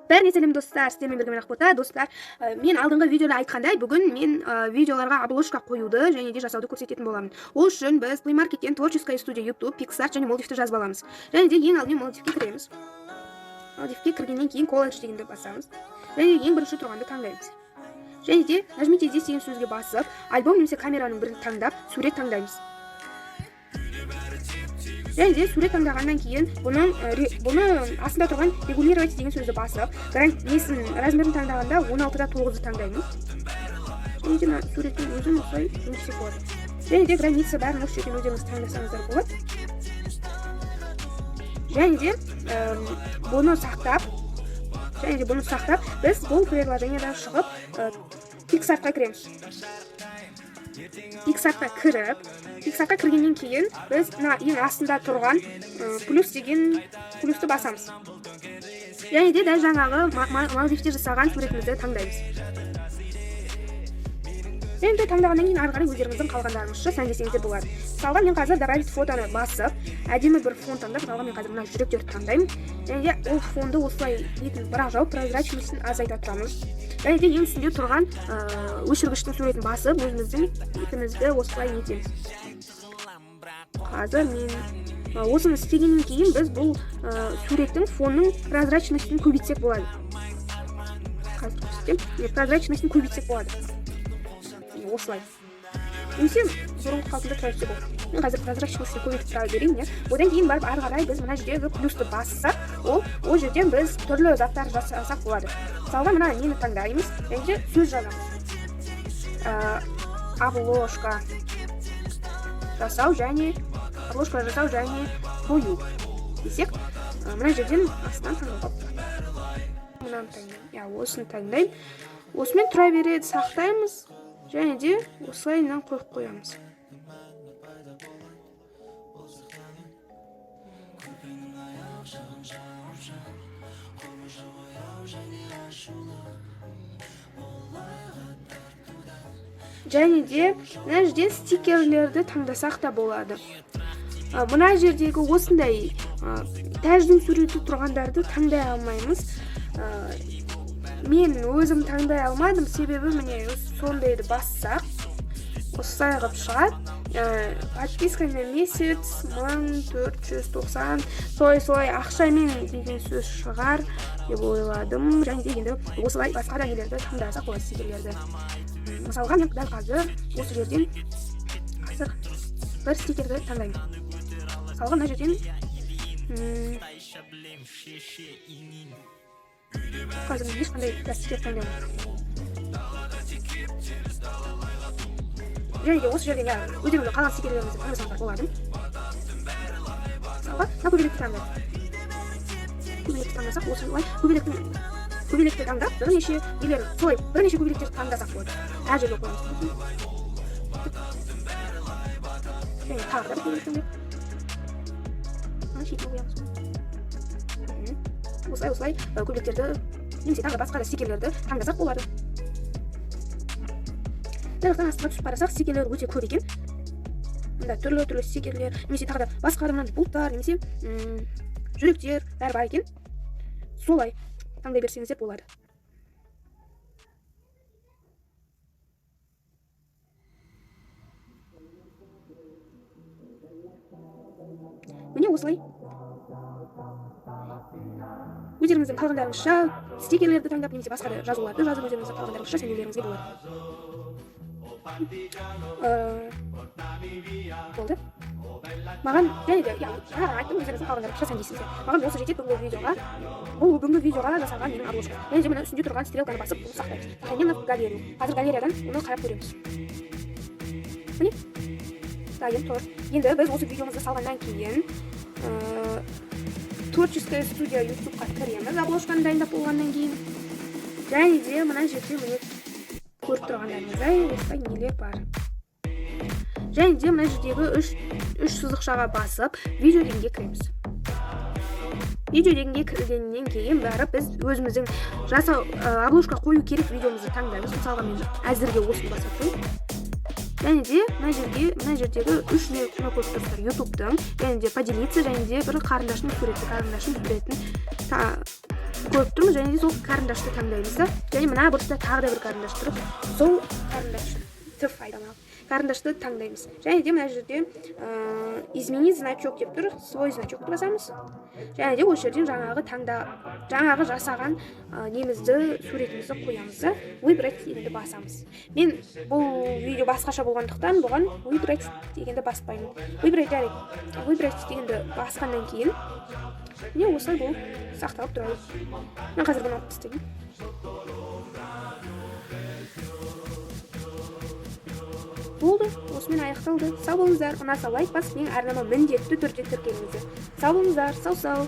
Бәріне сәлем достар, сіздермен бірге Ақбота. Достар, мен алдыңғы видеода айтқандай, бүгін мен видеоларға обложка қоюды және де жасауды көрсететін боламын. Ол үшін біз Play Market'тен Творческая студия, YouTube, Pixart және Moldivті жазып аламыз. Және де ең алдымен Moldivке кіреміз. Moldivке кіргеннен кейін колледж дегенді басамыз. Және ең бірінші тұрғанды таңдаймыз. Және де нажмите здесь деген сөзге басып, альбом немесе камераның бірін таңдап, сурет таңдаймыз. Және де сурет таңдағаннан кейін бұны астында тұрған регулировать деген сөзді басып, размерін таңдағанда 16-да 9-ды таңдаймыз. Және де суреттің өзін осылай жұмсек болады. Және де граница бәрін осы жерден өздеріңіз таңдасаңыздар болады. Және де бұны сақтап, біз бұл приложениедан шығып Pixartқа кіреміз. Pixartқа кіргеннен кейін біз ең астында тұрған плюсті басамыз. Және де дәл жаңағы Moldivте жасаған суретімізді таңдаймыз. Және де таңдағаннан кейін ары қарай өздеріңіздің қалғандарыңызша сәндесеңіздер болады. Мысалға мен қазір добавить фотоны басып, әдемі бір фон таңдап, мысалға мен қазір мына жүректерді таңдаймын. Және де ол фонды осылай бетін бірақ жауып, прозрачностьін азайта тұрамыз. Және де ең үстінде тұрған өшіргіштің суретін басып, өзіміздің бетімізді осылай етеміз. Қазір мен осыны істегеннен кейін біз бұл суреттің фонның прозрачностьін көбейтсек болады. Прозрачностьін көбейтсек болады. Осылай. Немесе бұрынғы қалпында тұра берсе болады. Мен қазір прозрачностьін көбейтіп тұра берейін. Одан кейін барып ары қарай біз мына жердегі плюсті бассақ, ол жерден біз түрлі заттар жасасақ болады. Мысалға мына нені таңдаймыз, және де сөз жазамыз. Обложка жасау және қою десек, мына жерден астынан таңдаймын. Осыны таңдаймын. Осымен тұра береді, сақтаймыз. Және де осылайынан қойып қоямыз. Және де мына жерден стикерлерді таңдасақ та болады. Мына жердегі осындай тәждің суреті тұрғандарды таңдай алмаймыз. Мен өзім таңдай алмадым, себебі міне сондайды бассақ, осылай ғып шығады. Подписка на месяц 1490, солай ақшамен деген сөз шығар деп ойладым. Және де енді осылай басқа да нелерді таңдасақ болады, стикерлерді. Мысалға мен дәл қазір осы жерден бір стикерді таңдаймын. Мысалға мына жерден қазір мен ешқандай стикер таңдаймын. Және де осы жерден өздеріңіздің қалған стикерлеріңізді таңдасаңыздар болады. Мысалға мына көбелекті таңдаймын. Көбелекті таңдасақ, осылай көбелекті таңдап, бірнеше көбелектерді таңдасақ болады. Әр жерге қойыңыз. Және тағы да көбелек таңдайық. Шетін қоямыз. Осылай көбелектерді, немесе тағы басқа да стикерлерді таңдасақ болады. Дәріқтен астыға түсіп барасақ, стикерлер өте көп екен. Мұнда түрлі стикерлер, немесе тағы да басқа адамнан бұлттар, немесе жүректер бәрі бар екен. Солай таңдай берсеңіздер болады. Міне осылай. Өздеріңіздің қалғандарыңызша стикерлерді таңдап, немесе басқа да жазуларды жазып, өздеріңіздің қалғандарыңызша сәндеулеріңізге болады. Болды. Маған және де, айттым, өздеріңіздің қалғандарыңызша сәндейсіздер. Маған осы жетеді бүгінгі видеоға жасалған менің обложка. Және де мына үстінде тұрған стрелканы басып, бұны сақтаймыз. Сохранено в галерию. Қазір галериядан оны қарап көреміз. Міне. Дайын тұр. Енді біз осы видеомызды салғаннан кейін Творческая студия YouTube'қа кіреміз, обложканы дайындап болғаннан кейін. Және де мына жерде міне көріп тұрғандарыңыздай осылай нелер бар. Және де мына жердегі үш сызықшаға басып, видео дегенге кіреміз. Видео дегенге кіргеннен кейін барып біз өзіміздің обложка қою керек видеомызды таңдаймыз. Мысалға мен әзірге осыны басып қойып. Және де мына жердегі үш нені көріп тұрсыздар. YouTube'дың, және де поделиться, және де бір қарындашының суретін көріп тұрмыз, және де сол қарындашты таңдаймыз да. Және мына бұрышта тағы да бір қарындаш тұр. Сол қарындашты таңдаймыз. Және де мына жерде изменить значок деп тұр. Свой значокты басамыз. Және де осы жерден жаңағы жасаған немізді, суретімізді қоямыз да. Выбрать дегенді басамыз. Мен бұл видео басқаша болғандықтан бұған выбрать дегенді баспаймын. Выбрать дегенді басқаннан кейін не осылай болып сақталып тұрады. Мен қазір бұны алып тастаймын. Болды, осымен аяқталды. Сау болыңыздар. Ұнаса лайк басып, менің арнама міндетті түрде тіркеліңіздер. Сау болыңыздар. Сау.